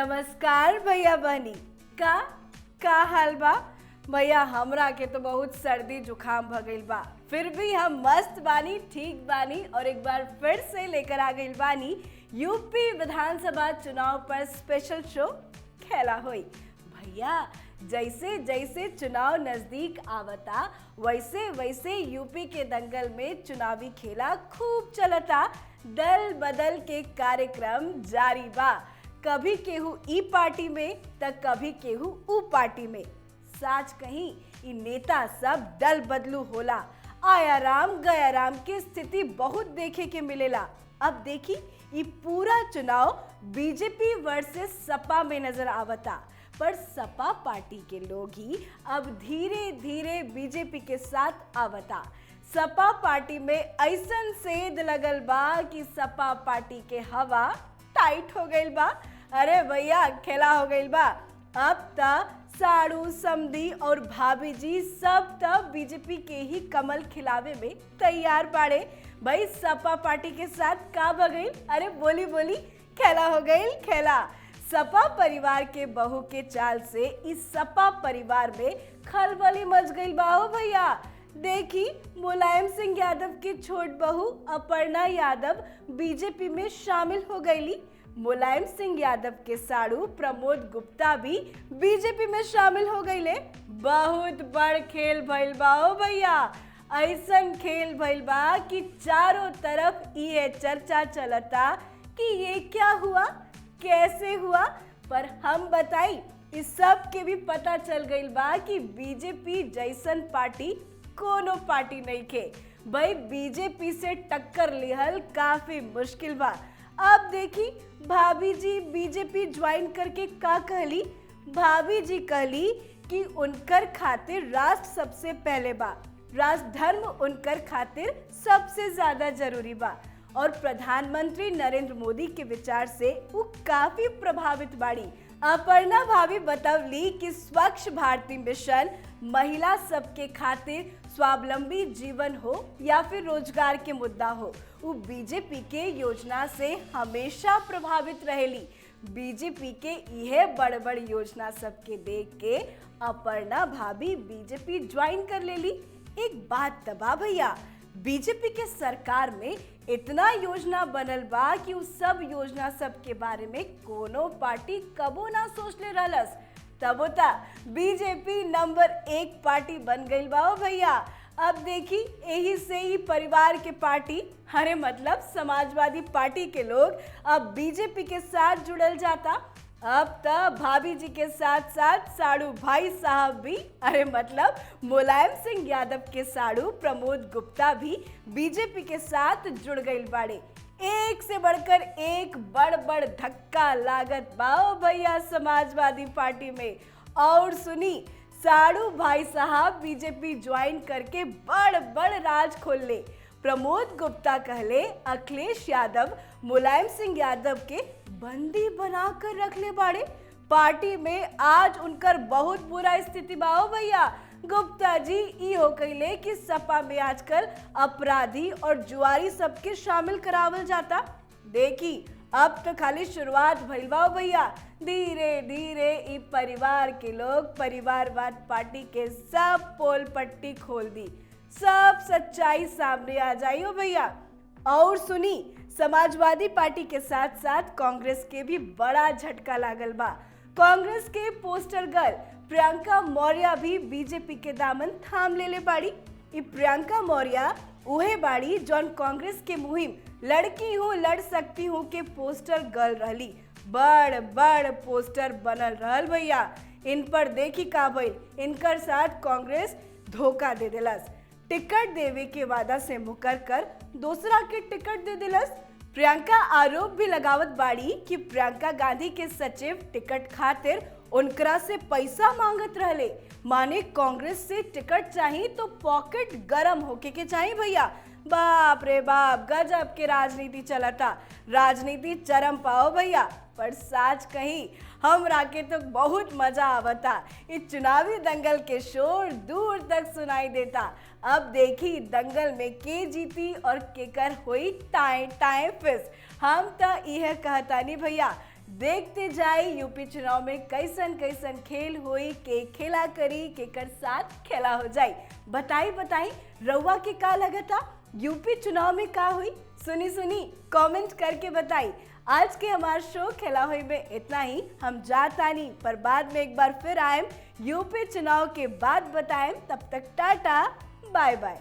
नमस्कार भैया बहनी। का हाल बा भैया? हमरा के तो बहुत सर्दी जुकाम भ गइल बा, फिर भी हम मस्त बानी, ठीक बानी और एक बार फिर से लेकर आ गइल बानी यूपी विधानसभा चुनाव पर स्पेशल शो खेला होई। भैया जैसे जैसे चुनाव नजदीक आवता वैसे वैसे यूपी के दंगल में चुनावी खेला खूब चलता। दल बदल के कार्यक्रम जारी बा, कभी केहू ई पार्टी में तो कभी केहू ऊ पार्टी में। साच कहीं ई नेता सब दल बदलू होला, आया राम गया राम की स्थिति बहुत देखे के मिलेला। अब देखी ये पूरा चुनाव बीजेपी वर्सेस सपा में नजर आवता, पर सपा पार्टी के लोग ही अब धीरे धीरे बीजेपी के साथ आवता। सपा पार्टी में ऐसन सेध लगल बा कि सपा पार्टी के हवा टाइट हो गइल बा। अरे भैया खेला हो गइल बा। अब तक साड़ू समधी और भाभी जी सब तब बीजेपी के ही कमल खिलावे में तैयार बाड़े। भाई सपा पार्टी के साथ का भगइल? अरे बोली बोली खेला हो गइल खेला। सपा परिवार के बहू के चाल से इस सपा परिवार में खलबली मच गइल बा हो भैया। देखी मुलायम सिंह यादव की छोट बहू अपर्णा यादव बीजेपी में शामिल हो गईली। मुलायम सिंह यादव के साड़ू प्रमोद गुप्ता भी बीजेपी में शामिल हो गईले। बहुत बड़ खेल भइल बा ओ भैया। ऐसन खेल भइल बा कि चारों तरफ ये चर्चा चलता कि ये क्या हुआ, कैसे हुआ। पर हम बताई इस सब के भी पता चल गइल बा कि बीजेपी जैसन पार्टी कोनो पार्टी नहीं के। भाई बीजेपी से टक्कर लिहल काफी मुश्किल बा। अब देखी भाभी जी बीजेपी ज्वाइन करके का कहली। भाभी जी कहली कि उनकर खातिर राष्ट्र सबसे पहले बा, राष्ट्र धर्म उनकर खातिर सबसे ज्यादा जरूरी बा और प्रधानमंत्री नरेंद्र मोदी के विचार से वो काफी प्रभावित बाड़ी। अपर्णा भाभी बतवली कि स्वच्छ भारती मिशन महिला सबके खातिर स्वावलंबी जीवन हो या फिर रोजगार के मुद्दा हो, वो बीजेपी के योजना से हमेशा प्रभावित रहेली। बीजेपी के यह बड़ बड़ योजना सबके देख के अपर्णा भाभी बीजेपी ज्वाइन कर लेली। एक बात तबा भैया, बीजेपी के सरकार में इतना योजना बनल बा कि उस सब योजना सब के बारे में कोनो पार्टी कबो ना सोच ले रहलस। तब होता बीजेपी नंबर 1 पार्टी बन गई बा भैया। अब देखी यही से ही परिवार के पार्टी, अरे मतलब समाजवादी पार्टी के लोग अब बीजेपी के साथ जुड़ल जाता। अब तब भाभी जी के साथ साथ साड़ू भाई साहब भी, अरे मतलब मुलायम सिंह यादव के साड़ू प्रमोद गुप्ता भी बीजेपी के साथ जुड़ गई बाड़े। एक से बढ़कर एक बड़ बड़ धक्का लागत बाओ भैया समाजवादी पार्टी में। और सुनी साड़ू भाई साहब बीजेपी ज्वाइन करके बड़ बड़ राज खोल ले। प्रमोद गुप्ता कहले अखिलेश यादव मुलायम सिंह यादव के बंदी बनाकर रख ले बाड़े। पार्टी में आज उनकर बहुत बुरा स्थिति बाओ भैया। गुप्ता जी ई हो गईले कि सपा में आजकल अपराधी और जुआरी सबके शामिल करावल जाता। देखी अब तो खाली शुरुआत भइल बा भैया। धीरे धीरे ई परिवार के लोग परिवारवाद पार्टी के सब पोल पट्टी खोल दी, सब सच्चाई सामने आ जाई हो भैया। और सुनी समाजवादी पार्टी के साथ साथ कांग्रेस के भी बड़ा झटका लागल बा। कांग्रेस के पोस्टर गर्ल प्रियंका मौर्य भी बीजेपी के दामन थाम ले बाड़ी। ई प्रियंका मौर्य उहे बाड़ी जौन कांग्रेस के मुहिम लड़की हूँ लड़ सकती हूँ के पोस्टर गर्ल रहली। बड़ बड़ पोस्टर बनल रहल भैया। इन पर देखी का भइल, इनकर साथ कांग्रेस धोखा दे दिलस। टिकट देवे के वादा से मुकर कर दूसरा के टिकट दे दिलस। प्रियंका आरोप भी लगावत बाड़ी कि प्रियंका गांधी के सचिव टिकट खातिर उनकरा से पैसा मांगत रहले। माने कांग्रेस से टिकट चाहिए तो पॉकेट गरम होके के चाहिए भैया। बाप रे बाप, गजब के राजनीति चलता। राजनीति चरम पाओ भैया। पर साच कहीं हमरा के तो बहुत मजा आवता। इस चुनावी दंगल के शोर दूर तक सुनाई देता। अब देखी दंगल में के जीती और केकर हुई टाइम टाइम फिस। हम तो यह कहता नहीं भैया, देखते जाई यूपी चुनाव में कैसन कैसन खेल होई, के खेला करी, केकर साथ खेला हो जाई। बताई बताई रउआ के का लगता यूपी चुनाव में का हुई? सुनी सुनी कमेंट करके बताई। आज के हमार शो खेला हुई में इतना ही। हम जातानी पर बाद में एक बार फिर आएम यूपी चुनाव के बाद बताएम। तब तक टाटा बाय बाय।